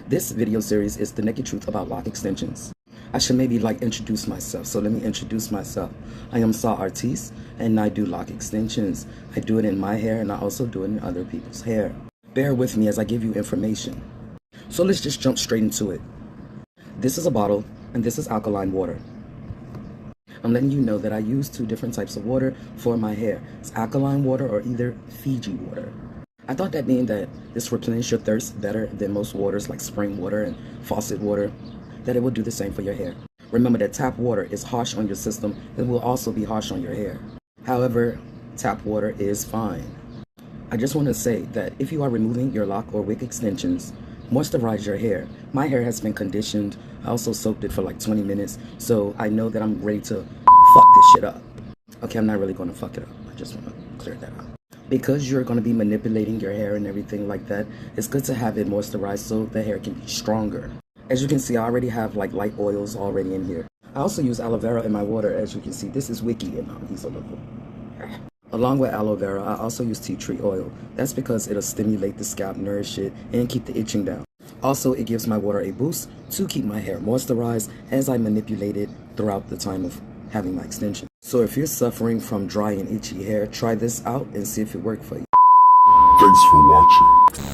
This video series is the naked truth about lock extensions. I should maybe introduce myself, so let me introduce myself. I am SAHDIGZ and I do lock extensions. I do it in my hair and I also do it in other people's hair. Bear with me as I give you information. So let's just jump straight into it. This is a bottle and this is alkaline water. I'm letting you know that I use two different types of water for my hair. It's alkaline water or either Fiji water. I thought that meant that this replenishes your thirst better than most waters like spring water and faucet water, that it will do the same for your hair. Remember that tap water is harsh on your system. It will also be harsh on your hair. However, tap water is fine. I just want to say that if you are removing your lock or wick extensions, moisturize your hair. My hair has been conditioned. I also soaked it for like 20 minutes, so I know that I'm ready to fuck this shit up. Okay, I'm not really going to fuck it up. I just want to clear that up. Because you're going to be manipulating your hair and everything like that, it's good to have it moisturized so the hair can be stronger. As you can see, I already have light oils already in here. I also use aloe vera in my water. As you can see, this is Wicky and he's a little... Along with aloe vera, I also use tea tree oil. That's because it'll stimulate the scalp, nourish it, and keep the itching down. Also, it gives my water a boost to keep my hair moisturized as I manipulate it throughout the time of having my extension. So if you're suffering from dry and itchy hair, try this out and see if it works for you. Thanks for watching.